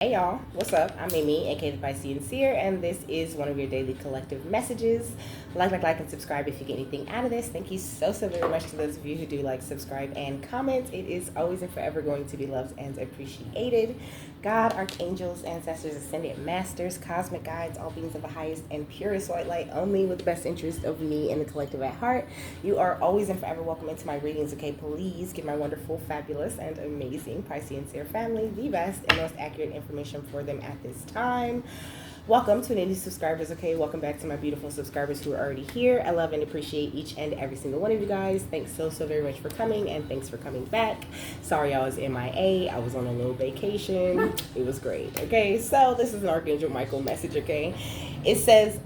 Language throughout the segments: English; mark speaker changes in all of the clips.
Speaker 1: Hey y'all, what's up? I'm Amy, aka the Piscean Seer, and this is one of your daily collective messages. Like, and subscribe if you get anything out of this. Thank you so very much to those of you who do like, subscribe, and comment. It is always and forever going to be loved and appreciated. God, archangels, ancestors, ascended masters, cosmic guides, all beings of the highest and purest white light, only with the best interest of me and the collective at heart. You are always and forever welcome into my readings, okay? Please give my wonderful, fabulous, and amazing Piscean Seer family the best and most accurate information for them at this time. Welcome to any new subscribers, okay? Welcome back to my beautiful subscribers who are already here. I love and appreciate each and every single one of you guys. Thanks so very much for coming, and thanks for coming back. Sorry I was MIA. I was on a little vacation. It was great, okay? So this is an Archangel Micheal message, okay? It says,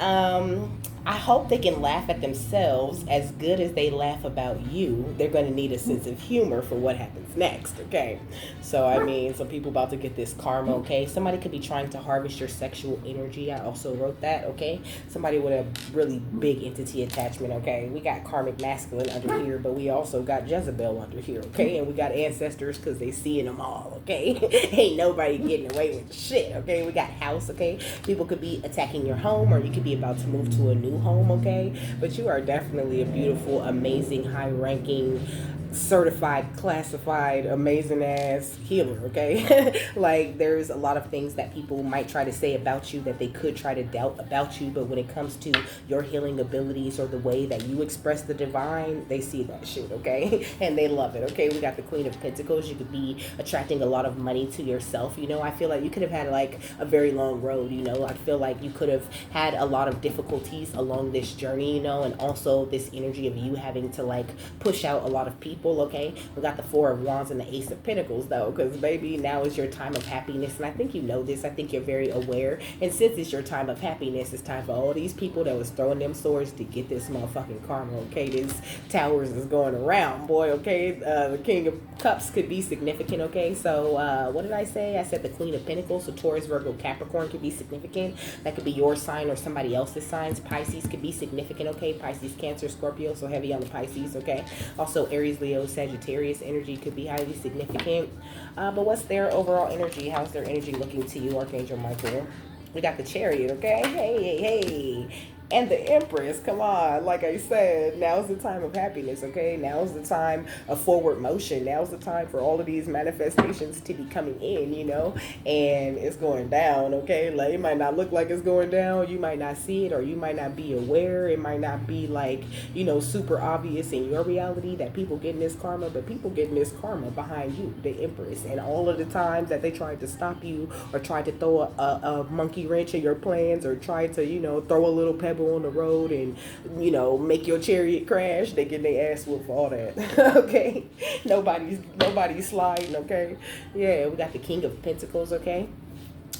Speaker 1: I hope they can laugh at themselves as good as they laugh about you. They're going to need a sense of humor for what happens next, okay? So, I mean, some people about to get this karma, okay? Somebody could be trying to harvest your sexual energy. I also wrote that, okay? Somebody with a really big entity attachment, okay? We got karmic masculine under here, but we also got Jezebel under here, okay? And we got ancestors because they seeing them all, okay? Ain't nobody getting away with shit, okay? We got house, okay? People could be attacking your home, or you could be about to move to a new home, okay? But you are definitely a beautiful, amazing, high-ranking, certified, classified, amazing ass healer, okay? Like, there's a lot of things that people might try to say about you that they could try to doubt about you, but when it comes to your healing abilities or the way that you express the divine, they see that shit, okay? And they love it, okay? We got the Queen of Pentacles. You could be attracting a lot of money to yourself, you know? I feel like you could have had like a very long road, you know? I feel like you could have had a lot of difficulties along this journey, you know? And also this energy of you having to like push out a lot of people, okay? We got the Four of Wands and the Ace of Pentacles, though, because baby, now is your time of happiness, and I think you know this. I think you're very aware, and since it's your time of happiness, it's time for all these people that was throwing them swords to get this motherfucking karma, okay? This Towers is going around, boy, okay? The King of Cups could be significant, okay? So, what did I say? I said the Queen of Pentacles, so Taurus, Virgo, Capricorn could be significant. That could be your sign or somebody else's signs. Pisces could be significant, okay? Pisces, Cancer, Scorpio, so heavy on the Pisces, okay? Also, Aries, Leo, Sagittarius energy could be highly significant. But what's their overall energy? How's their energy looking to you, Archangel Micheal? We got the Chariot, okay? Hey. And the Empress, come on. Like I said, now's the time of happiness, okay? Now's the time of forward motion. Now's the time for all of these manifestations to be coming in, you know? And it's going down, okay? Like, it might not look like it's going down. You might not see it, or you might not be aware. It might not be like, you know, super obvious in your reality that people getting this karma, but people getting this karma behind you, the Empress. And all of the times that they tried to stop you, or tried to throw a monkey wrench in your plans, or tried to, you know, throw a little pebble on the road and, you know, make your chariot crash, they get their ass whooped for all that. Okay? Nobody's sliding, okay? Yeah, we got the King of Pentacles, okay?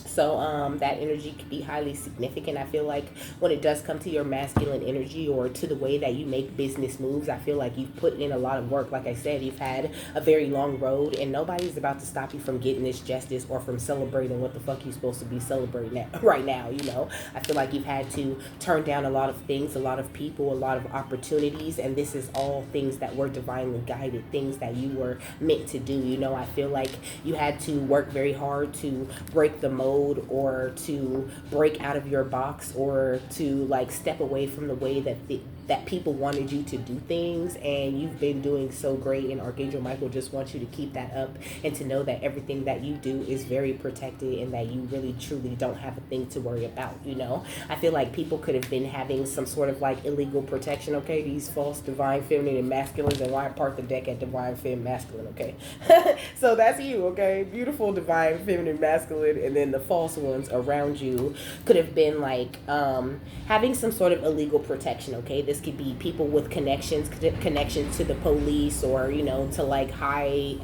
Speaker 1: So that energy could be highly significant. I feel like when it does come to your masculine energy or to the way that you make business moves, I feel like you've put in a lot of work. Like I said, you've had a very long road, and nobody's about to stop you from getting this justice or from celebrating what the fuck you're supposed to be celebrating right now, you know? I feel like you've had to turn down a lot of things, a lot of people, a lot of opportunities, and this is all things that were divinely guided, things that you were meant to do, you know? I feel like you had to work very hard to break the mold, or to break out of your box, or to like step away from the way that that people wanted you to do things, and you've been doing so great, and Archangel Micheal just wants you to keep that up and to know that everything that you do is very protected and that you really truly don't have a thing to worry about, you know? I feel like people could have been having some sort of like illegal protection, okay? These false divine feminine and masculines, and why part the deck at divine fem masculine, okay? So that's you, okay? Beautiful divine feminine masculine, and then the false ones around you could have been like having some sort of illegal protection, okay? This could be people with connections to the police, or, you know, to like high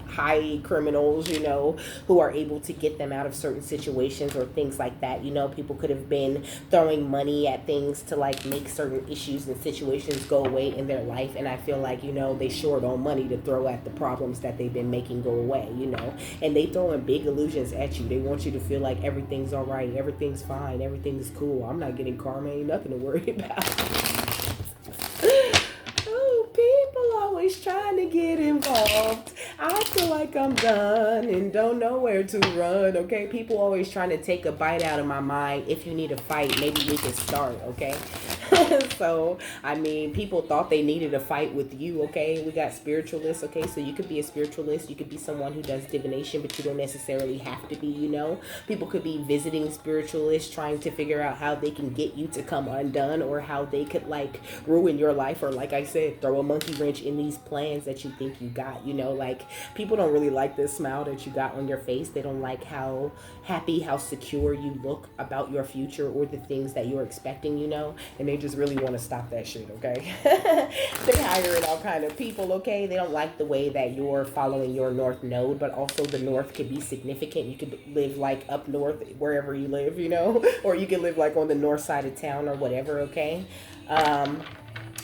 Speaker 1: criminals, you know, who are able to get them out of certain situations or things like that. You know, people could have been throwing money at things to like make certain issues and situations go away in their life, and I feel like, you know, they short on money to throw at the problems that they've been making go away, you know, and they throwing big illusions at you. They want you to feel like everything's all right, everything's fine, everything's cool. I'm not getting karma, ain't nothing to worry about. Oh, people always trying to get involved. I feel like I'm done and don't know where to run, okay? People always trying to take a bite out of my mind. If you need a fight, maybe we can start, okay? So, I mean, people thought they needed a fight with you, okay? We got spiritualists, okay? So you could be a spiritualist. You could be someone who does divination, but you don't necessarily have to be, you know? People could be visiting spiritualists trying to figure out how they can get you to come undone or how they could, like, ruin your life or, like I said, throw a monkey wrench in these plans that you think you got, you know? Like, people don't really like this smile that you got on your face. They don't like how happy, how secure you look about your future or the things that you're expecting, you know? And they just really want to stop that shit, okay? They hiring all kind of people, okay? They don't like the way that you're following your north node, but also the north could be significant. You could live like up north wherever you live, you know? Or you could live like on the north side of town or whatever, okay?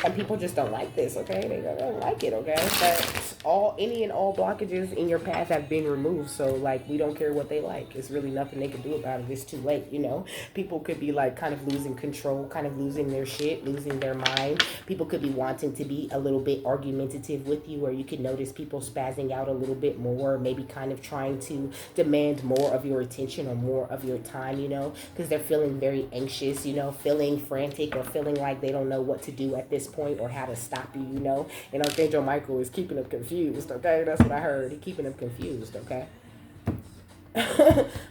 Speaker 1: And people just don't like this, okay? They don't like it, okay? But any and all blockages in your path have been removed. So, like, we don't care what they like. It's really nothing they can do about it. It's too late, you know? People could be, like, kind of losing control, kind of losing their shit, losing their mind. People could be wanting to be a little bit argumentative with you, or you could notice people spazzing out a little bit more, maybe kind of trying to demand more of your attention or more of your time, you know? Because they're feeling very anxious, you know, feeling frantic or feeling like they don't know what to do at this point or how to stop you, you know. And Archangel Micheal is keeping them confused, okay? That's what I heard. He keeping them confused, okay?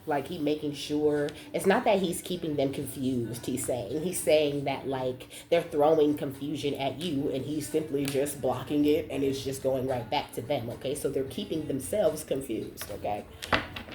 Speaker 1: Like, he making sure it's not that he's keeping them confused. He's saying that, like, they're throwing confusion at you and he's simply just blocking it and it's just going right back to them, okay? So they're keeping themselves confused, okay?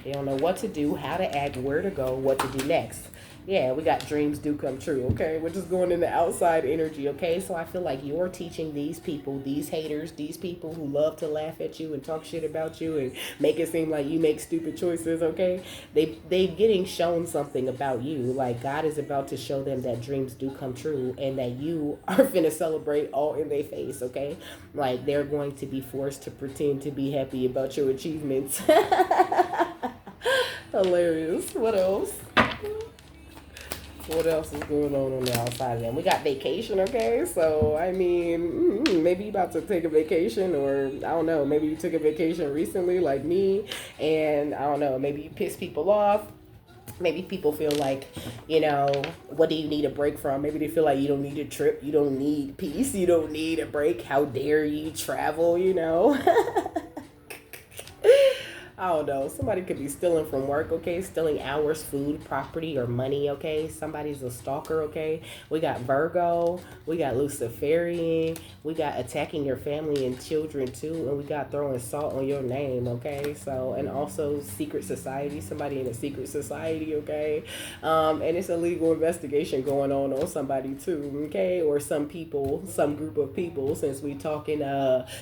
Speaker 1: They don't know what to do, how to act, where to go, what to do next. Yeah, we got dreams do come true, okay? We're just going into outside energy, okay? So I feel like you're teaching these people, these haters, these people who love to laugh at you and talk shit about you and make it seem like you make stupid choices, okay? They getting shown something about you. Like, God is about to show them that dreams do come true and that you are finna celebrate all in their face, okay? Like, they're going to be forced to pretend to be happy about your achievements. Hilarious. What else? What else is going on the outside of them? We got vacation, okay? So, I mean, maybe you about to take a vacation, or I don't know, maybe you took a vacation recently like me, and I don't know, maybe you piss people off. Maybe people feel like, you know, what do you need a break from? Maybe they feel like you don't need a trip, you don't need peace, you don't need a break. How dare you travel, you know? I don't know. Somebody could be stealing from work, okay? Stealing hours, food, property, or money, okay? Somebody's a stalker, okay? We got Virgo. We got Luciferian. We got attacking your family and children, too. And we got throwing salt on your name, okay? So, and also secret society. Somebody in a secret society, okay? And it's a legal investigation going on somebody, too, okay? Or some people, some group of people, since we talking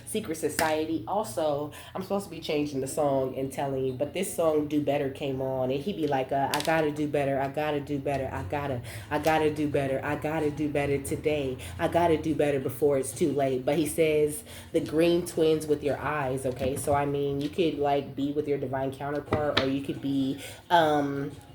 Speaker 1: secret society. Also, I'm supposed to be changing the song and telling you, but this song "Do Better" came on and he be like, I gotta do better, I gotta do better, I gotta do better, I gotta do better today, I gotta do better before it's too late. But he says the green twins with your eyes, okay? So I mean, you could like be with your divine counterpart, or you could be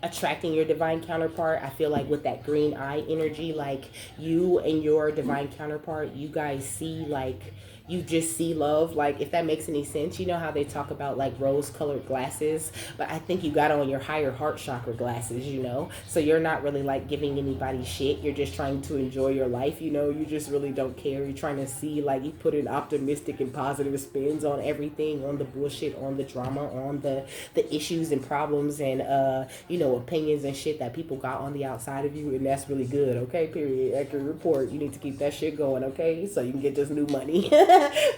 Speaker 1: attracting your divine counterpart. I feel like with that green eye energy, like you and your divine counterpart, you guys see like, you just see love, like, if that makes any sense. You know how they talk about like rose colored glasses, but I think you got on your higher heart chakra glasses, you know, so you're not really like giving anybody shit. You're just trying to enjoy your life, you know. You just really don't care. You're trying to see, like, you put in optimistic and positive spins on everything, on the bullshit, on the drama, on the issues and problems and you know, opinions and shit that people got on the outside of you. And that's really good, okay? Period. Accurate report. You need to keep that shit going, okay? So you can get this new money.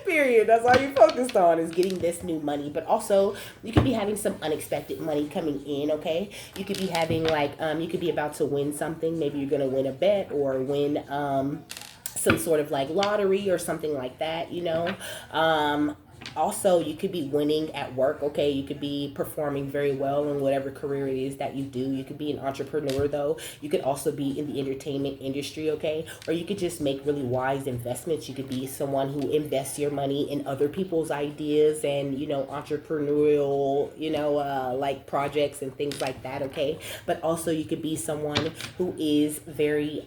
Speaker 1: Period. That's all you focused on, is getting this new money. But also, you could be having some unexpected money coming in, okay? You could be having like you could be about to win something. Maybe you're gonna win a bet or win some sort of like lottery or something like that, you know. Also, you could be winning at work, okay? You could be performing very well in whatever career it is that you do. You could be an entrepreneur, though. You could also be in the entertainment industry, okay? Or you could just make really wise investments. You could be someone who invests your money in other people's ideas and, you know, entrepreneurial, you know, like projects and things like that, okay? But also, you could be someone who is very,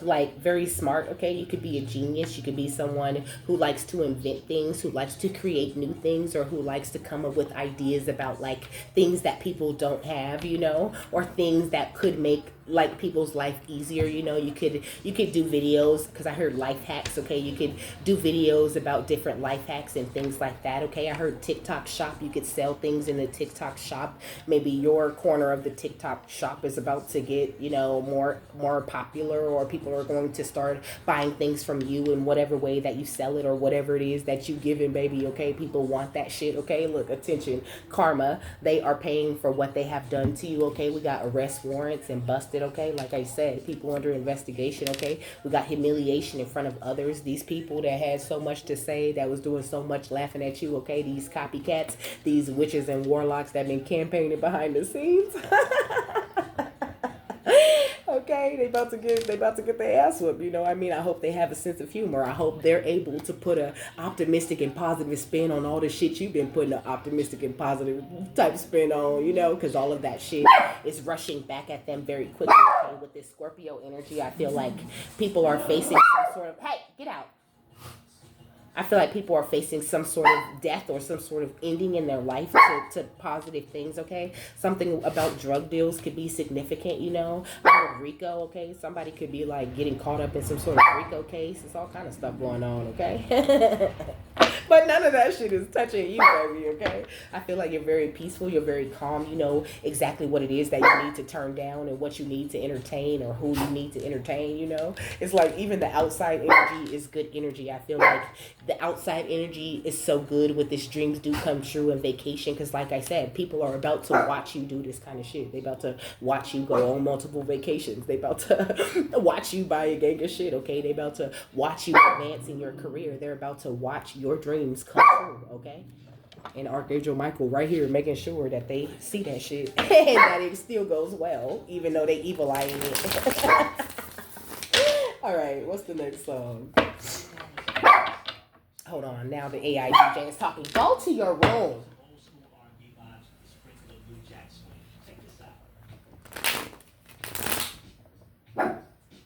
Speaker 1: like very smart. Okay, you could be a genius, you could be someone who likes to invent things, who likes to create new things, or who likes to come up with ideas about like things that people don't have, or things that could make like people's life easier. You could do videos, because I heard life hacks. Okay, you could do videos about different life hacks and things like that. Okay, I heard TikTok shop, you could sell things in the TikTok shop. Maybe your corner of the TikTok shop is about to get more popular, or people are going to start buying things from you in whatever way that you sell it, or whatever it is that you give in, baby. Okay, people want that shit. Okay, look, attention, karma, they are paying for what they have done to you. Okay, we got arrest warrants and busted. Okay, like I said, people under investigation. Okay, we got humiliation in front of others. These people that had so much to say, that was doing so much laughing at you. Okay, these copycats, these witches and warlocks that been campaigning behind the scenes. Okay, they about to get their ass whooped. I hope they have a sense of humor. I hope they're able to put a optimistic and positive spin on all the shit you've been putting an optimistic and positive type spin on. Because all of that shit is rushing back at them very quickly. Okay, with this Scorpio energy, I feel like people are facing some sort of, hey, get out. I feel like people are facing some sort of death or some sort of ending in their life to positive things. Okay, something about drug deals could be significant. I heard Rico. Okay, somebody could be like getting caught up in some sort of Rico case. It's all kind of stuff going on. Okay. But none of that shit is touching you, baby, okay? I feel like you're very peaceful, you're very calm, you know exactly what it is that you need to turn down and what you need to entertain or who you need to entertain. It's like even the outside energy is good energy. I feel like the outside energy is so good with this dreams do come true and vacation, because like I said, people are about to watch you do this kind of shit. They about to watch you go on multiple vacations. They about to watch you buy a gang of shit, okay? They about to watch you advance in your career. They're about to watch your dreams come true, okay? And Archangel Micheal right here making sure that they see that shit and that it still goes well, even though they evil eyeing it. All right, what's the next song? Hold on, now the AI DJ is talking. Go to your room.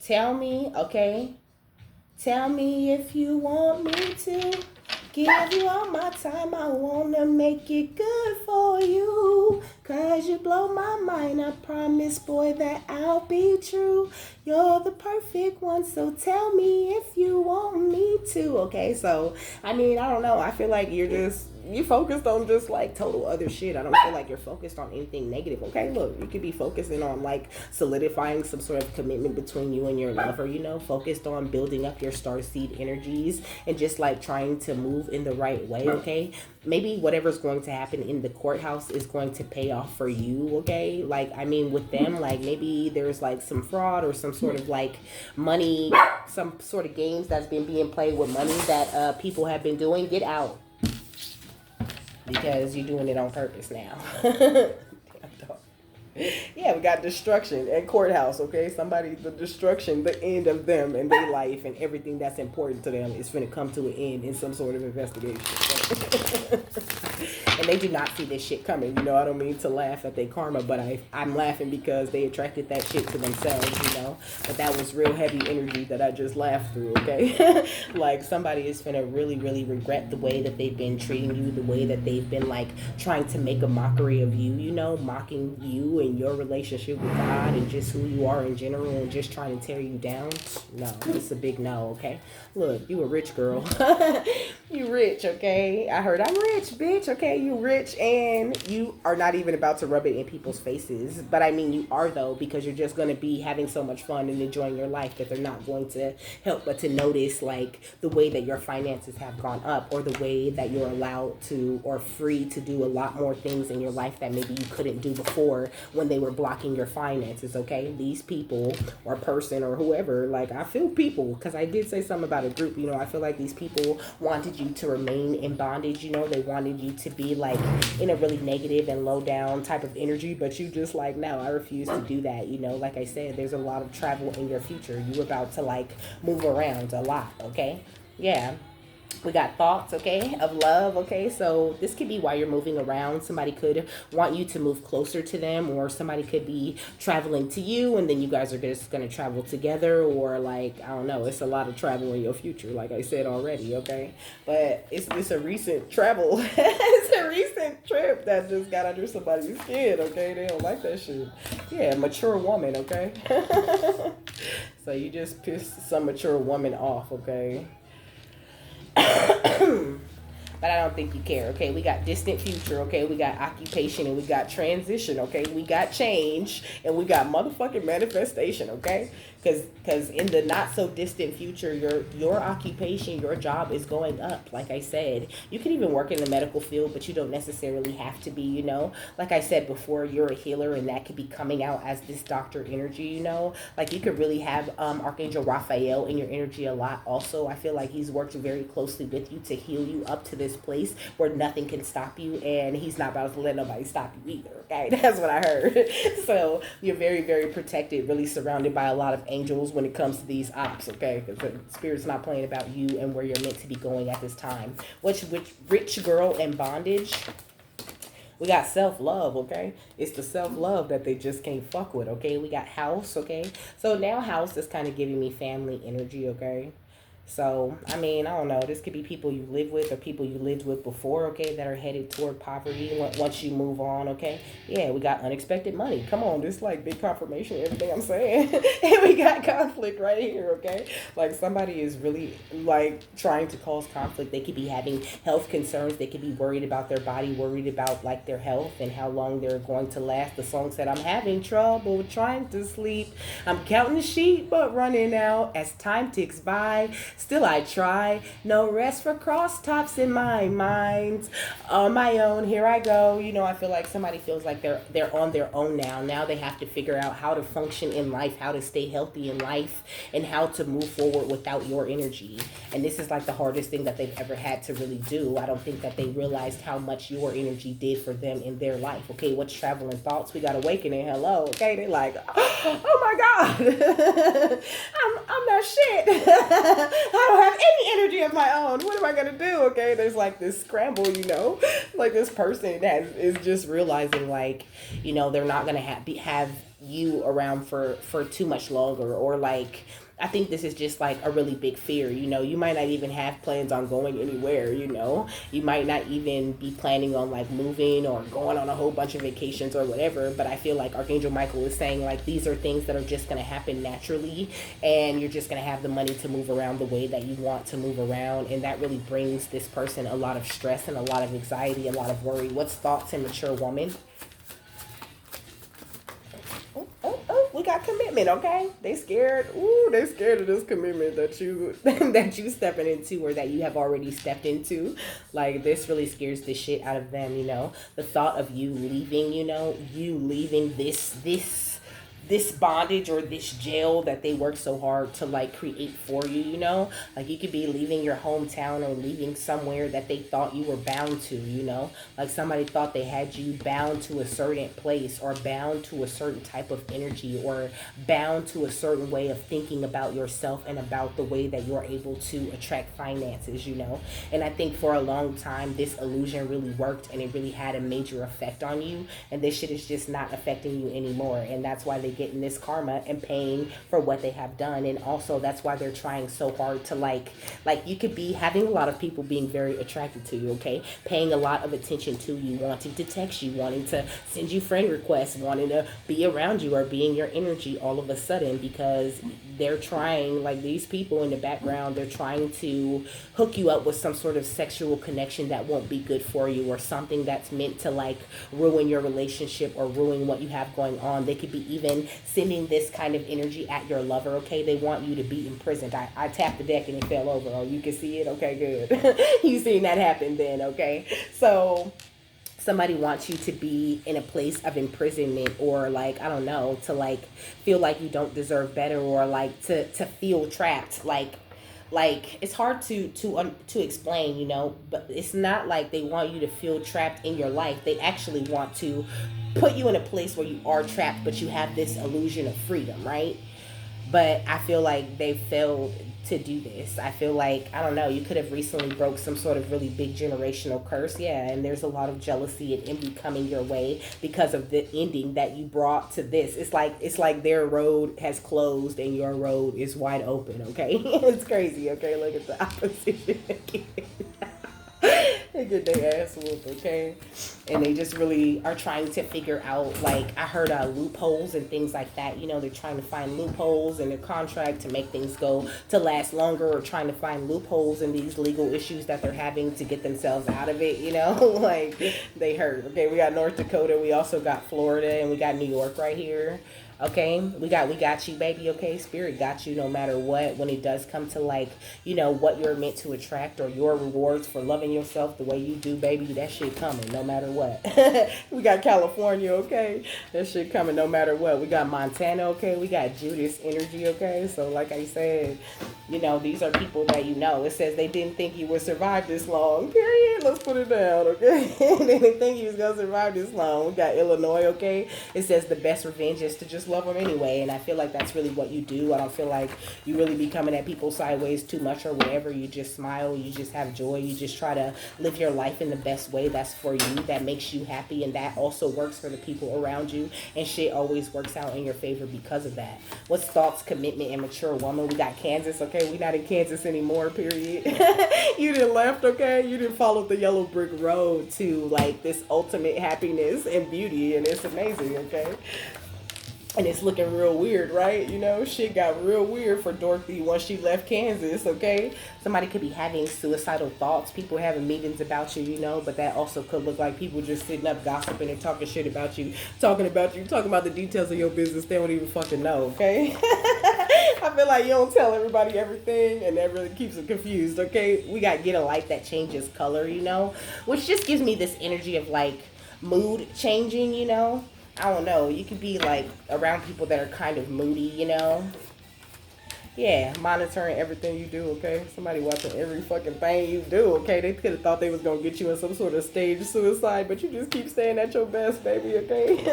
Speaker 1: Tell me, okay? Tell me if you want me to give you all my time. I wanna make it good for you, 'cause you blow my mind. I promise, boy, that I'll be true. You're the perfect one, so tell me if you want me to. Okay, so I mean, I don't know. I feel like you focused on just like total other shit. I don't feel like you're focused on anything negative. Okay, look, you could be focusing on like solidifying some sort of commitment between you and your lover, focused on building up your starseed energies and just like trying to move in the right way. Okay, maybe whatever's going to happen in the courthouse is going to pay off for you. Okay, like I mean with them, like maybe there's like some fraud or some sort of like money, some sort of games that's been being played with money that people have been doing. Get out, because you're doing it on purpose now. Yeah, we got destruction and courthouse, okay? The destruction, the end of them and their life and everything that's important to them is going to come to an end in some sort of investigation. And they do not see this shit coming. I don't mean to laugh at their karma, but I'm laughing because they attracted that shit to themselves, But that was real heavy energy that I just laughed through, okay? Like somebody is going to really, really regret the way that they've been treating you, the way that they've been like trying to make a mockery of you, mocking you and your relationship with God and just who you are in general and just trying to tear you down. No, it's a big no, okay? Look, you a rich girl. You rich, okay? I heard I'm rich, bitch, okay? You rich and you are not even about to rub it in people's faces. But I mean, you are though, because you're just going to be having so much fun and enjoying your life that they're not going to help but to notice like the way that your finances have gone up or the way that you're allowed to or free to do a lot more things in your life that maybe you couldn't do before when they were blocking your finances, okay? These people or person or whoever, like I feel people, because I did say something about a group, I feel like these people wanted you to remain in bondage, they wanted you to be like in a really negative and low down type of energy, but you just like, no, I refuse to do that, like I said, there's a lot of travel in your future. You're about to like move around a lot, okay? Yeah. We got thoughts, okay, of love, okay. So this could be while you're moving around. Somebody could want you to move closer to them, or somebody could be traveling to you, and then you guys are just gonna travel together, or like I don't know. It's a lot of travel in your future, like I said already, okay. But it's a recent travel. It's a recent trip that just got under somebody's skin, okay. They don't like that shit. Yeah, mature woman, okay. So you just pissed some mature woman off, okay. But I don't think you care, okay? We got distant future, okay? We got occupation and we got transition, okay? We got change and we got motherfucking manifestation, okay? Because in the not so distant future, your occupation, your job is going up. Like I said, you can even work in the medical field, but you don't necessarily have to be. Like I said before, you're a healer, and that could be coming out as this doctor energy. Like you could really have Archangel Raphael in your energy a lot. Also, I feel like he's worked very closely with you to heal you up to this place where nothing can stop you, and he's not about to let nobody stop you either. Okay, that's what I heard. So you're very, very protected, really surrounded by a lot of angels when it comes to these ops, okay? Because the spirit's not playing about you and where you're meant to be going at this time. Which rich girl in bondage? We got self-love, okay? It's the self-love that they just can't fuck with, okay? We got house, okay? So now house is kind of giving me family energy, okay? So, I mean, I don't know. This could be people you live with or people you lived with before, okay, that are headed toward poverty once you move on, okay? Yeah, we got unexpected money. Come on, this like big confirmation, everything I'm saying. And we got conflict right here, okay? Like somebody is really like trying to cause conflict. They could be having health concerns. They could be worried about their body, worried about like their health and how long they're going to last. The song said, I'm having trouble trying to sleep. I'm counting sheep, but running out as time ticks by. Still I try, no rest for crosstops in my mind. On my own, here I go. I feel like somebody feels like they're on their own now. Now they have to figure out how to function in life, how to stay healthy in life, and how to move forward without your energy. And this is like the hardest thing that they've ever had to really do. I don't think that they realized how much your energy did for them in their life. Okay, what's traveling thoughts? We got awakening. Hello. Okay, they're like, oh my God, I'm not shit. I don't have any energy of my own. What am I gonna do? Okay, there's like this scramble, like this person that is just realizing like, they're not gonna have you around for too much longer, or like I think this is just like a really big fear. You might not even have plans on going anywhere. You might not even be planning on like moving or going on a whole bunch of vacations or whatever. But I feel like Archangel Michael is saying like these are things that are just going to happen naturally, and you're just going to have the money to move around the way that you want to move around. And that really brings this person a lot of stress and a lot of anxiety, a lot of worry. What's thoughts in mature woman? We got commitment, okay? They scared. Ooh, they scared of this commitment that you that you stepping into, or that you have already stepped into. Like this really scares the shit out of them. The thought of you leaving. You leaving this bondage or this jail that they work so hard to like create for you. Like you could be leaving your hometown or leaving somewhere that they thought you were bound to. Like somebody thought they had you bound to a certain place, or bound to a certain type of energy, or bound to a certain way of thinking about yourself and about the way that you're able to attract finances. And I think for a long time this illusion really worked, and it really had a major effect on you, and this shit is just not affecting you anymore. And that's why they getting this karma and paying for what they have done. And also that's why they're trying so hard to like you could be having a lot of people being very attracted to you, okay, paying a lot of attention to you, wanting to text you, wanting to send you friend requests, wanting to be around you or be in your energy all of a sudden, because they're trying, like these people in the background, they're trying to hook you up with some sort of sexual connection that won't be good for you, or something that's meant to like ruin your relationship or ruin what you have going on. They could be even sending this kind of energy at your lover, okay? They want you to be imprisoned. I tapped the deck and it fell over. Oh, you can see it? Okay, good. You seen that happen then, okay? So somebody wants you to be in a place of imprisonment, or like I don't know, to like feel like you don't deserve better, or like to feel trapped. Like it's hard to explain, but it's not like they want you to feel trapped in your life. They actually want to put you in a place where you are trapped, but you have this illusion of freedom, right? But I feel like they failed to do this. I feel like, I don't know, you could have recently broke some sort of really big generational curse. Yeah, and there's a lot of jealousy and envy coming your way because of the ending that you brought to this. It's like their road has closed and your road is wide open, okay? It's crazy, okay? Look at the opposition. They get their ass whooped, okay? And they just really are trying to figure out, like, I heard loopholes and things like that. You know, they're trying to find loopholes in their contract to make things go to last longer, or trying to find loopholes in these legal issues that they're having to get themselves out of it, you know? Like, they hurt, okay? We got North Dakota, we also got Florida, and we got New York right here. Okay, we got you, baby. Okay, spirit got you no matter what. When it does come to, like, you know, what you're meant to attract, or your rewards for loving yourself the way you do, baby, that shit coming no matter what. We got California, okay, that shit coming no matter what. We got Montana, okay, we got Judas energy, okay. So like I said, you know, these are people that, you know, it says they didn't think you would survive this long, period. Let's put it down, okay. They didn't think you was gonna survive this long. We got Illinois, okay. It says the best revenge is to just love them anyway, and I feel like that's really what you do. I don't feel like you really be coming at people sideways too much or whatever. You just smile, you just have joy, you just try to live your life in the best way that's for you, that makes you happy, and that also works for the people around you, and shit always works out in your favor because of that. What's thoughts, commitment, and mature woman? We got Kansas, okay. We not in Kansas anymore, period. You done left, okay. You done followed the yellow brick road to, like, this ultimate happiness and beauty, and it's amazing, okay. And it's looking real weird, right? You know, shit got real weird for Dorothy once she left Kansas, okay? Somebody could be having suicidal thoughts. People having meetings about you, you know, but that also could look like people just sitting up gossiping and talking shit about you, talking about the details of your business they don't even fucking know, okay? I feel like you don't tell everybody everything, and that really keeps them confused, okay? We got get a light that changes color, you know, which just gives me this energy of, like, mood changing, you know? I don't know. You could be, like, around people that are kind of moody, you know? Yeah, monitoring everything you do, okay? Somebody watching every fucking thing you do, okay? They could have thought they was going to get you in some sort of stage suicide, but you just keep staying at your best, baby, okay?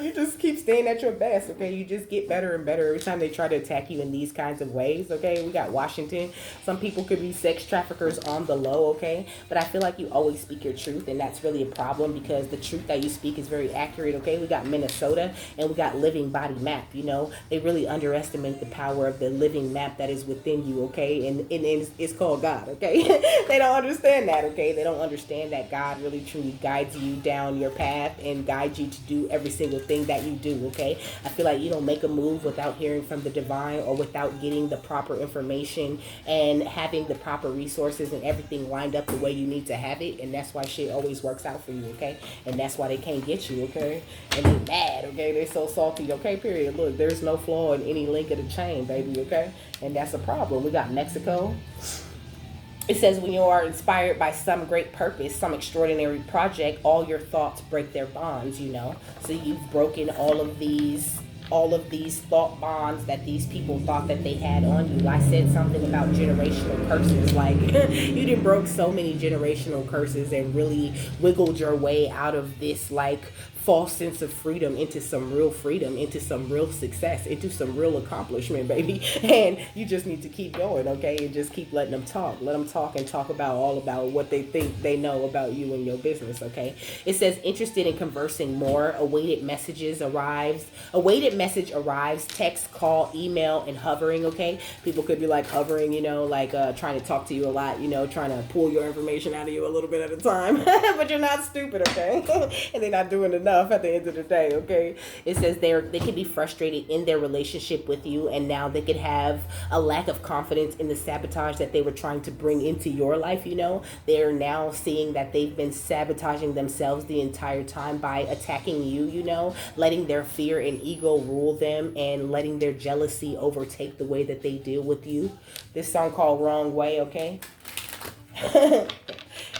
Speaker 1: You just keep staying at your best, okay? You just get better and better every time they try to attack you in these kinds of ways, okay? We got Washington. Some people could be sex traffickers on the low, okay? But I feel like you always speak your truth, and that's really a problem because the truth that you speak is very accurate, okay? We got Minnesota, and we got living body map, you know? They really underestimate the power of the living map that is within you, okay? And it's called God, okay? They don't understand that, okay? They don't understand that God really truly guides you down your path and guides you to do every single thing that you do, okay? I feel like you don't make a move without hearing from the divine or without getting the proper information and having the proper resources and everything lined up the way you need to have it, and that's why shit always works out for you, okay? And that's why they can't get you, okay? And they mad, okay? They're so salty, okay? Period. Look, there's no flaw in any link of the chain, baby, okay? And that's a problem. We got Mexico. It says when you are inspired by some great purpose, some extraordinary project, all your thoughts break their bonds, you know. So you've broken all of these thought bonds that these people thought that they had on you. I said something about generational curses. Like, you done broke so many generational curses and really wiggled your way out of this, like, false sense of freedom into some real freedom, into some real success, into some real accomplishment, baby. And you just need to keep going, okay? And just keep letting them talk. Let them talk and talk about all about what they think they know about you and your business, okay? It says interested in conversing more. Awaited message arrives, text, call, email, and hovering, okay? People could be like hovering, you know, like trying to talk to you a lot, you know, trying to pull your information out of you a little bit at a time. But you're not stupid, okay? And they're not doing enough at the end of the day, okay? It says they can be frustrated in their relationship with you, and now they could have a lack of confidence in the sabotage that they were trying to bring into your life, you know? They're now seeing that they've been sabotaging themselves the entire time by attacking you, you know? Letting their fear and ego rule them and letting their jealousy overtake the way that they deal with you. This song called Wrong Way, okay?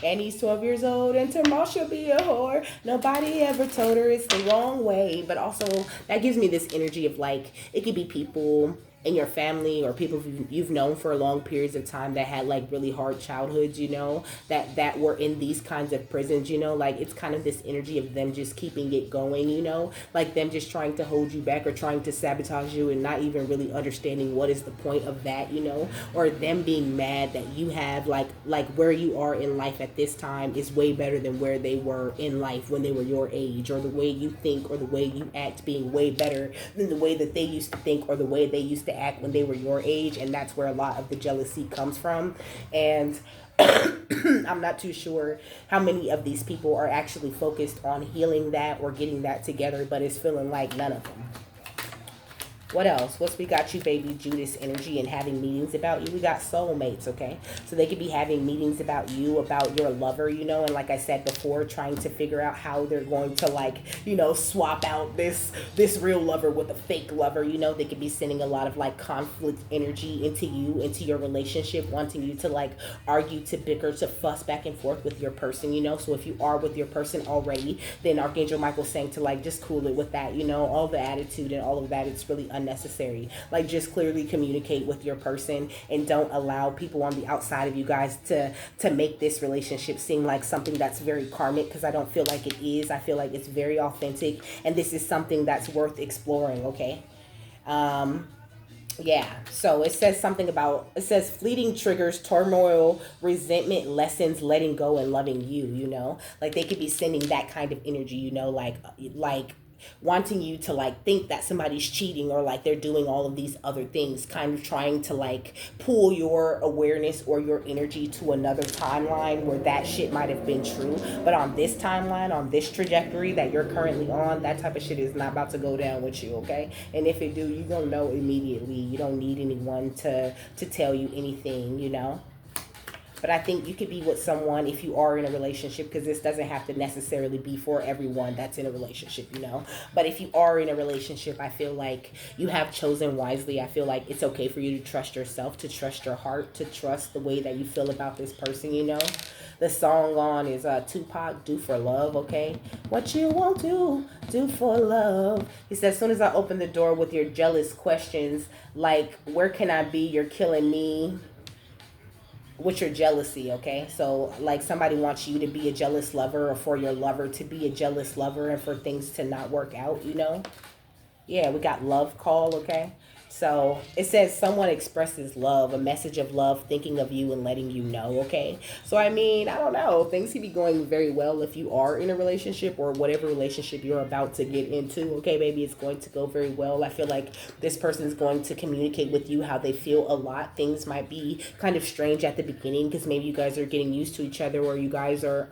Speaker 1: And he's 12 years old, and tomorrow she'll be a whore. Nobody ever told her it's the wrong way. But also, that gives me this energy of, like, it could be people in your family or people you've known for long periods of time that had like really hard childhoods, you know, that were in these kinds of prisons, you know, like it's kind of this energy of them just keeping it going, you know, like them just trying to hold you back or trying to sabotage you and not even really understanding what is the point of that, you know, or them being mad that you have like where you are in life at this time is way better than where they were in life when they were your age, or the way you think or the way you act being way better than the way that they used to think or the way they used to act when they were your age. And that's where a lot of the jealousy comes from. And I'm not too sure how many of these people are actually focused on healing that or getting that together, but it's feeling like none of them. What else? What's we got you, baby Judas energy and having meetings about you? We got soulmates, okay? So they could be having meetings about you, about your lover, you know, and like I said before, trying to figure out how they're going to like, you know, swap out this real lover with a fake lover, you know. They could be sending a lot of like conflict energy into you, into your relationship, wanting you to like argue, to bicker, to fuss back and forth with your person, you know. So if you are with your person already, then Archangel Michael's saying to like just cool it with that, you know, all the attitude and all of that, it's really unnecessary. Like just clearly communicate with your person and don't allow people on the outside of you guys to make this relationship seem like something that's very karmic, because I don't feel like it is. I feel like it's very authentic and this is something that's worth exploring, okay? Yeah, so it says something about, it says fleeting triggers, turmoil, resentment, lessons, letting go, and loving you, you know? Like they could be sending that kind of energy, you know, like wanting you to like think that somebody's cheating or like they're doing all of these other things, kind of trying to like pull your awareness or your energy to another timeline where that shit might have been true, but on this timeline, on this trajectory that you're currently on, that type of shit is not about to go down with you, okay? And if it do, you're gonna know immediately. You don't need anyone to tell you anything, you know. But I think you could be with someone if you are in a relationship, because this doesn't have to necessarily be for everyone that's in a relationship, you know. But if you are in a relationship, I feel like you have chosen wisely. I feel like it's okay for you to trust yourself, to trust your heart, to trust the way that you feel about this person, you know. The song on is Tupac, Do For Love, okay? What you won't do for love. He says, as soon as I open the door with your jealous questions, like, where can I be? You're killing me. With your jealousy, okay? So like somebody wants you to be a jealous lover, or for your lover to be a jealous lover, and for things to not work out, you know. Yeah, we got love call, okay? So it says someone expresses love, a message of love, thinking of you and letting you know, okay? So I mean, I don't know, things can be going very well if you are in a relationship or whatever relationship you're about to get into, okay, baby? It's going to go very well. I feel like this person is going to communicate with you how they feel a lot. Things might be kind of strange at the beginning because maybe you guys are getting used to each other, or you guys are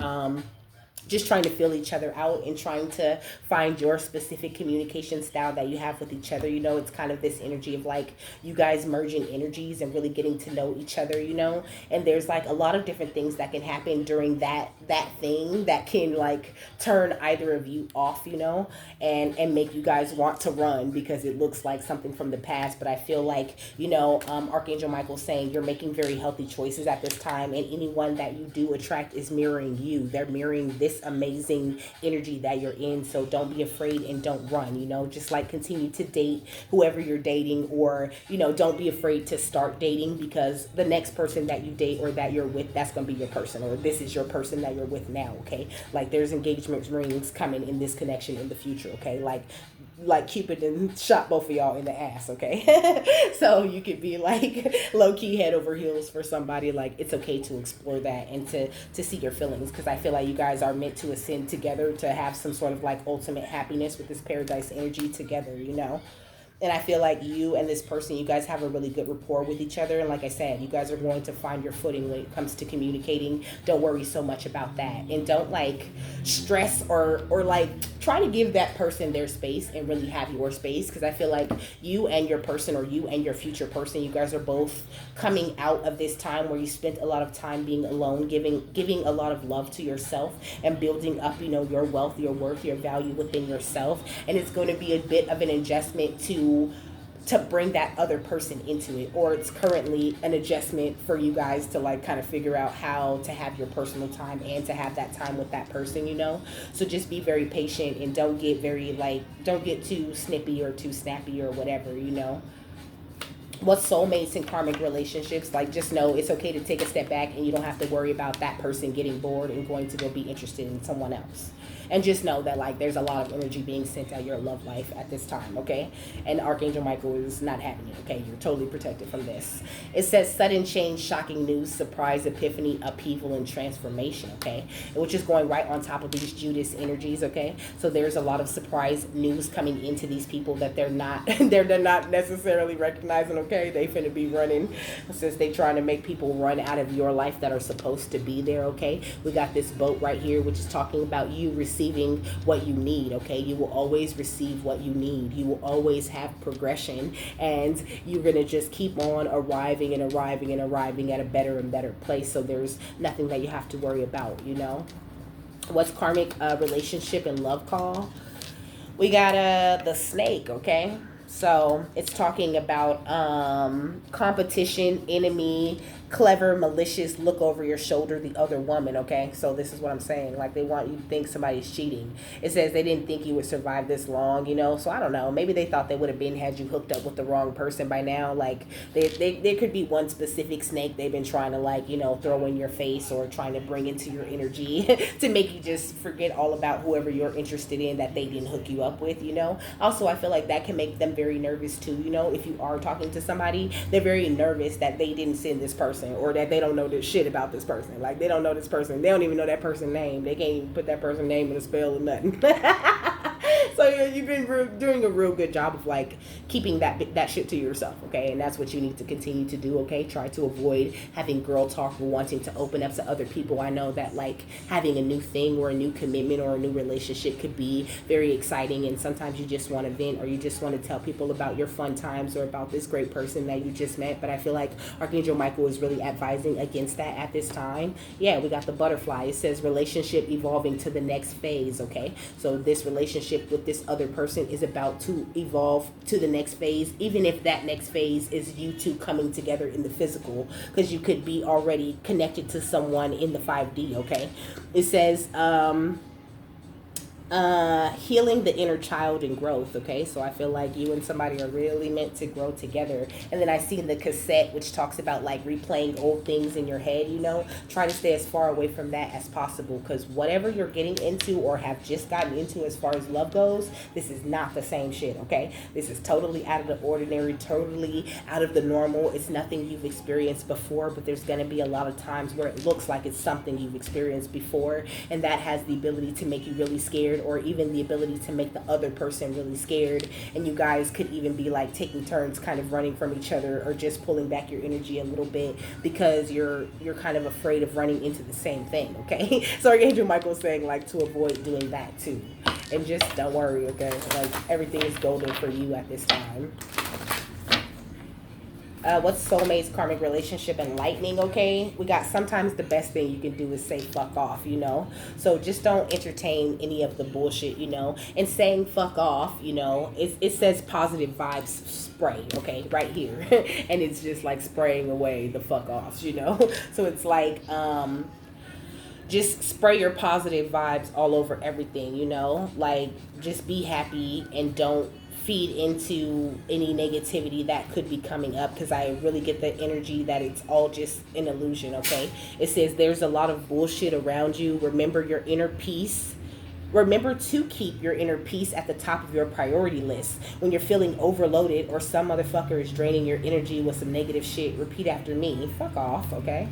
Speaker 1: just trying to feel each other out and trying to find your specific communication style that you have with each other. You know, it's kind of this energy of like you guys merging energies and really getting to know each other, you know. And there's like a lot of different things that can happen during that thing that can like turn either of you off, you know, and make you guys want to run because it looks like something from the past. But I feel like, you know, Archangel Michael's saying you're making very healthy choices at this time, and anyone that you do attract is mirroring you. They're mirroring this amazing energy that you're in. So don't be afraid and don't run, you know. Just like continue to date whoever you're dating, or, you know, don't be afraid to start dating, because the next person that you date or that you're with, that's going to be your person, or this is your person that you're with now, okay? Like there's engagement rings coming in this connection in the future, okay? Like Cupid and shot both of y'all in the ass, okay? So you could be like low-key head over heels for somebody. Like it's okay to explore that and to see your feelings, because I feel like you guys are meant to ascend together, to have some sort of like ultimate happiness with this paradise energy together, you know. And I feel like you and this person, you guys have a really good rapport with each other. And like I said, you guys are going to find your footing when it comes to communicating. Don't worry so much about that. And don't like stress or like try to give that person their space and really have your space. Because I feel like you and your person, or you and your future person, you guys are both coming out of this time where you spent a lot of time being alone, giving a lot of love to yourself and building up, you know, your wealth, your worth, your value within yourself. And it's going to be a bit of an adjustment to bring that other person into it, or it's currently an adjustment for you guys to like kind of figure out how to have your personal time and to have that time with that person, you know. So just be very patient and don't get too snippy or too snappy or whatever, you know. What's soulmates and karmic relationships, like, just know it's okay to take a step back, and you don't have to worry about that person getting bored and going to go be interested in someone else. And just know that, like, there's a lot of energy being sent out your love life at this time, okay? And Archangel Micheal is not having it, okay? You're totally protected from this. It says sudden change, shocking news, surprise, epiphany, upheaval, and transformation, okay? Which is going right on top of these Judas energies, okay? So there's a lot of surprise news coming into these people that they're not they're not necessarily recognizing, okay? They finna be running, since they trying to make people run out of your life that are supposed to be there, okay? We got this boat right here, which is talking about you receiving what you need, okay? You will always receive what you need. You will always have progression, and you're gonna just keep on arriving and arriving and arriving at a better and better place. So there's nothing that you have to worry about, you know? What's karmic relationship and love call? We got the snake, okay? So it's talking about competition, enemy, clever, malicious, look over your shoulder, the other woman, okay? So this is what I'm saying. Like, they want you to think somebody's cheating. It says they didn't think you would survive this long, you know? So I don't know. Maybe they thought they would have been had you hooked up with the wrong person by now. Like, there could be one specific snake they've been trying to, like, you know, throw in your face or trying to bring into your energy to make you just forget all about whoever you're interested in that they didn't hook you up with, you know? Also, I feel like that can make them very nervous too, you know? If you are talking to somebody, they're very nervous that they didn't send this person, or that they don't know this shit about this person. Like, they don't know this person. They don't even know that person's name. They can't even put that person's name in a spell or nothing. So you've been doing a real good job of, like, keeping that shit to yourself, okay? And that's what you need to continue to do, okay? Try to avoid having girl talk or wanting to open up to other people. I know that, like, having a new thing or a new commitment or a new relationship could be very exciting, and sometimes you just want to vent, or you just want to tell people about your fun times or about this great person that you just met. But I feel like Archangel Micheal is really advising against that at this time. Yeah, we got the butterfly. It says relationship evolving to the next phase, okay? So this relationship with this other person is about to evolve to the next phase, even if that next phase is you two coming together in the physical, because you could be already connected to someone in the 5D, okay? It says healing the inner child and growth, okay? So I feel like you and somebody are really meant to grow together. And then I see the cassette, which talks about, like, replaying old things in your head, you know? Try to stay as far away from that as possible, because whatever you're getting into or have just gotten into as far as love goes, this is not the same shit, okay? This is totally out of the ordinary, totally out of the normal. It's nothing you've experienced before, but there's going to be a lot of times where it looks like it's something you've experienced before, and that has the ability to make you really scared, or even the ability to make the other person really scared. And you guys could even be, like, taking turns kind of running from each other, or just pulling back your energy a little bit because you're kind of afraid of running into the same thing, okay? So Archangel Micheal's saying, like, to avoid doing that too. And just don't worry, okay? Like, everything is golden for you at this time. What's soulmates, karmic relationship, and lightning, okay? We got sometimes the best thing you can do is say fuck off, you know? So just don't entertain any of the bullshit, you know? And saying fuck off, you know, it says positive vibes spray, okay? Right here. And it's just, like, spraying away the fuck offs, you know? So it's like, just spray your positive vibes all over everything, you know? Like, just be happy and don't feed into any negativity that could be coming up, because I really get the energy that it's all just an illusion, okay? It says there's a lot of bullshit around you. Remember your inner peace. Remember to keep your inner peace at the top of your priority list. When you're feeling overloaded or some motherfucker is draining your energy with some negative shit, repeat after me. Fuck off, okay?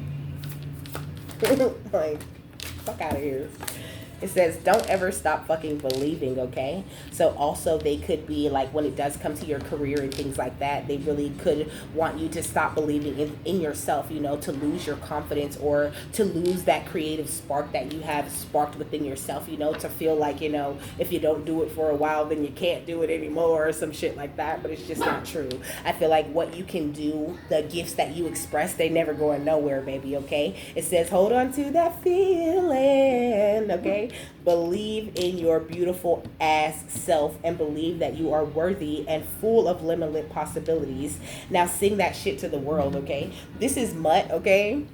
Speaker 1: Like, fuck out of here. It says, don't ever stop fucking believing, okay? So also they could be, like, when it does come to your career and things like that, they really could want you to stop believing in yourself, you know, to lose your confidence, or to lose that creative spark that you have sparked within yourself, you know, to feel like, you know, if you don't do it for a while, then you can't do it anymore, or some shit like that. But it's just not true. I feel like what you can do, the gifts that you express, they never going nowhere, baby, okay? It says, hold on to that feeling, okay? Believe in your beautiful ass self, and believe that you are worthy and full of limitless possibilities. Now sing that shit to the world, okay? This is Mutt, okay?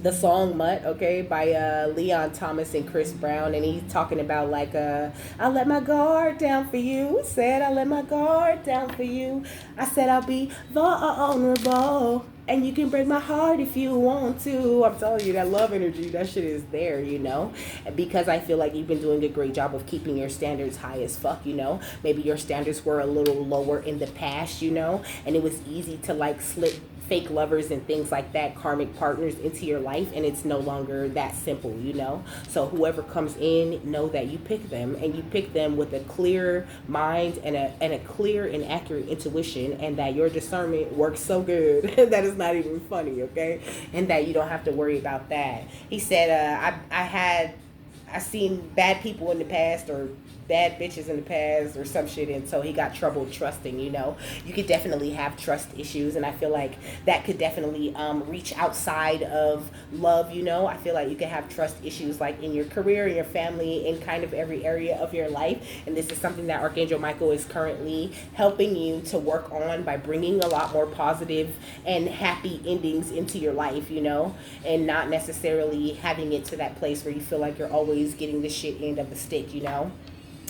Speaker 1: the song Mutt, okay, by Leon Thomas and Chris Brown, and he's talking about like I let my guard down for you. Said I let my guard down for you. I said I'll be vulnerable. And you can break my heart if you want to. I'm telling you, that love energy, that shit is there, you know? Because I feel like you've been doing a great job of keeping your standards high as fuck, you know? Maybe your standards were a little lower in the past, you know? And it was easy to like slip fake lovers and things like that, karmic partners into your life, and it's no longer that simple, you know? So whoever comes in, know that you pick them, and you pick them with a clear mind and a clear and accurate intuition, and that your discernment works so good that it's not even funny, okay? And that you don't have to worry about that. He said, I seen bad people in the past, or bad bitches in the past, or some shit, and so he got trouble trusting, you know? You could definitely have trust issues, and I feel like that could definitely reach outside of love, you know? I feel like you could have trust issues like in your career, in your family, in kind of every area of your life, and this is something that Archangel Michael is currently helping you to work on by bringing a lot more positive and happy endings into your life, you know? And not necessarily having it to that place where you feel like you're always getting the shit end of the stick, you know?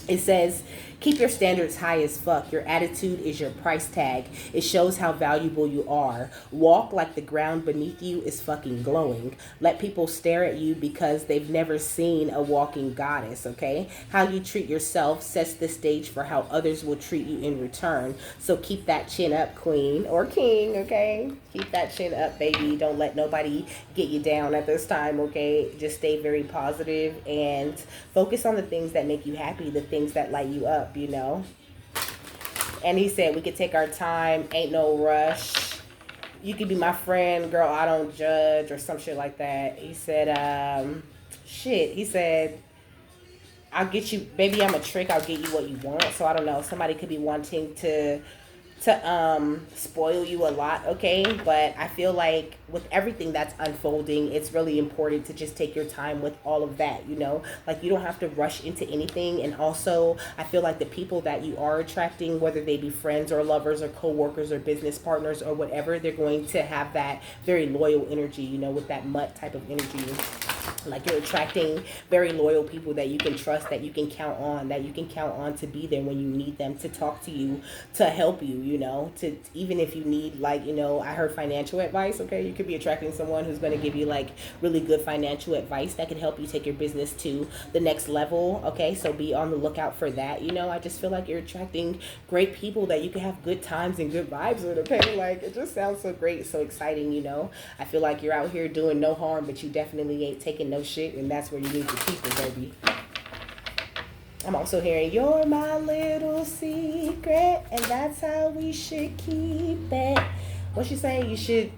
Speaker 1: It says, keep your standards high as fuck. Your attitude is your price tag. It shows how valuable you are. Walk like the ground beneath you is fucking glowing. Let people stare at you because they've never seen a walking goddess, okay? How you treat yourself sets the stage for how others will treat you in return. So keep that chin up, queen or king, okay? Keep that chin up, baby. Don't let nobody get you down at this time, okay? Just stay very positive and focus on the things that make you happy, the things that light you up, you know? And he said we could take our time, ain't no rush. You could be my friend, girl, I don't judge, or some shit like that. He said, he said, I'll get you, baby, I'm a trick, I'll get you what you want. So I don't know, somebody could be wanting to spoil you a lot, okay? But I feel like with everything that's unfolding, it's really important to just take your time with all of that, you know? Like, you don't have to rush into anything. And also, I feel like the people that you are attracting, whether they be friends or lovers or co-workers or business partners or whatever, they're going to have that very loyal energy, you know, with that mutt type of energy. Like, you're attracting very loyal people that you can trust, that you can count on, to be there when you need them, to talk to you, to help you, you know, to even if you need, like, you know, I heard financial advice, okay? You could be attracting someone who's going to give you like really good financial advice that can help you take your business to the next level, okay? So be on the lookout for that, you know? I just feel like you're attracting great people that you can have good times and good vibes with, okay? Like, it just sounds so great, so exciting, you know? I feel like you're out here doing no harm, but you definitely ain't taking no shit, and that's where you need to keep it, baby. I'm also hearing, you're my little secret, and that's how we should keep it. What you saying? You should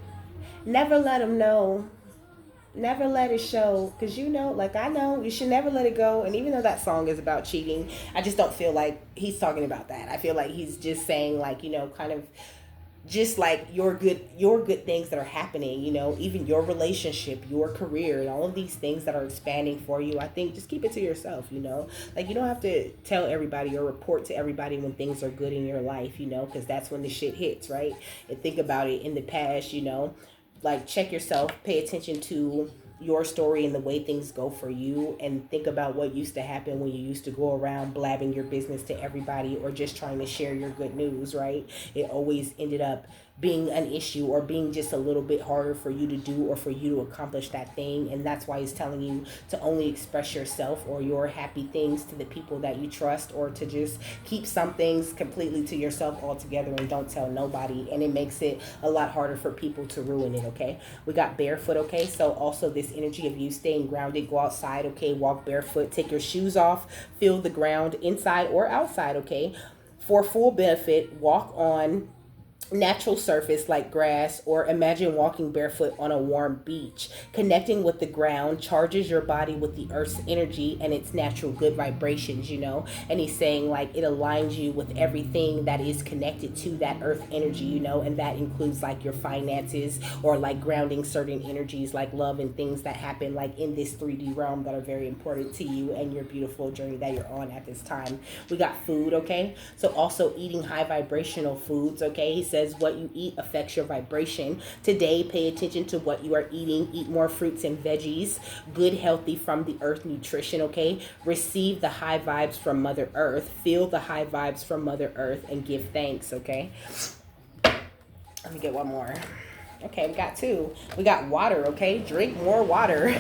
Speaker 1: never let them know. Never let it show. Because you know, like I know, you should never let it go. And even though that song is about cheating, I just don't feel like he's talking about that. I feel like he's just saying, like, you know, kind of just like your good things that are happening, you know, even your relationship, your career, and all of these things that are expanding for you. I think just keep it to yourself, you know? Like, you don't have to tell everybody or report to everybody when things are good in your life, you know, because that's when the shit hits, right? And think about it in the past, you know, like, check yourself, pay attention to your story and the way things go for you, and think about what used to happen when you used to go around blabbing your business to everybody or just trying to share your good news, right? It always ended up being an issue or being just a little bit harder for you to do or for you to accomplish that thing. And that's why he's telling you to only express yourself or your happy things to the people that you trust, or to just keep some things completely to yourself altogether and don't tell nobody. And it makes it a lot harder for people to ruin it, okay? We got barefoot, okay? So also this energy of you staying grounded, go outside, okay? Walk barefoot, take your shoes off, feel the ground inside or outside, okay? For full benefit, walk on natural surface like grass, or imagine walking barefoot on a warm beach. Connecting with the ground charges your body with the earth's energy and its natural good vibrations, you know? And he's saying, like, it aligns you with everything that is connected to that earth energy, you know? And that includes like your finances, or like grounding certain energies like love and things that happen like in this 3D realm that are very important to you and your beautiful journey that you're on at this time. We got food, okay? So also eating high vibrational foods, okay? He said says what you eat affects your vibration. Today, pay attention to what you are eating. Eat more fruits and veggies, good, healthy, from the earth nutrition, okay? Receive the high vibes from Mother Earth. Feel the high vibes from Mother Earth and give thanks, okay? Let me get one more. Okay, we got two. We got water, okay? Drink more water.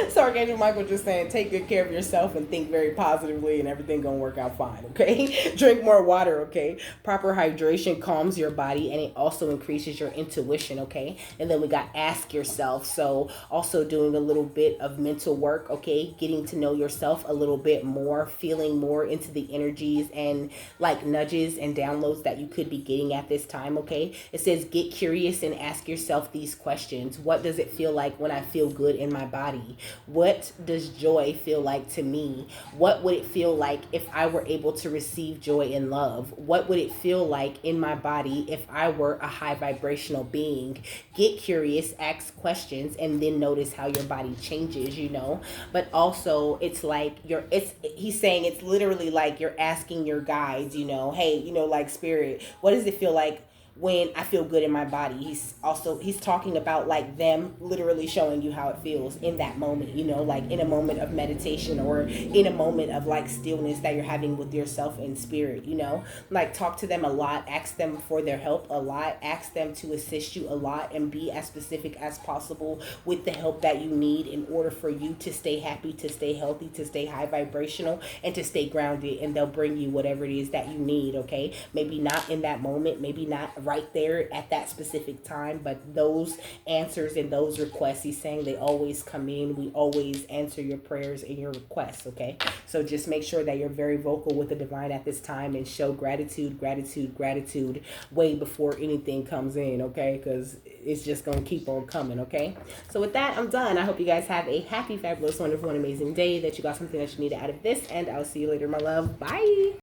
Speaker 1: So Archangel Micheal just saying, take good care of yourself and think very positively and everything gonna work out fine, okay? Drink more water, okay? Proper hydration calms your body and it also increases your intuition, okay? And then we got ask yourself. So also doing a little bit of mental work, okay? Getting to know yourself a little bit more, feeling more into the energies and like nudges and downloads that you could be getting at this time, okay? It says get curious and ask yourself these questions. What does it feel like when I feel good in my body? What does joy feel like to me? What would it feel like if I were able to receive joy and love? What would it feel like in my body if I were a high vibrational being? Get curious, ask questions, and then notice how your body changes, you know? But also it's like he's saying it's literally like you're asking your guides, you know, hey, you know, like spirit, what does it feel like when I feel good in my body? He's talking about like them literally showing you how it feels in that moment, you know, like in a moment of meditation or in a moment of like stillness that you're having with yourself and spirit, you know, like talk to them a lot, ask them for their help a lot, ask them to assist you a lot, and be as specific as possible with the help that you need in order for you to stay happy, to stay healthy, to stay high vibrational, and to stay grounded. And they'll bring you whatever it is that you need, okay? Maybe not in that moment, maybe not right there at that specific time, but those answers and those requests, he's saying they always come in. We always answer your prayers and your requests, okay? So just make sure that you're very vocal with the divine at this time and show gratitude, gratitude, gratitude way before anything comes in, okay? Because it's just going to keep on coming, okay? So with that, I'm done. I hope you guys have a happy, fabulous, wonderful, and amazing day, that you got something that you need out of this, and I'll see you later, my love. Bye.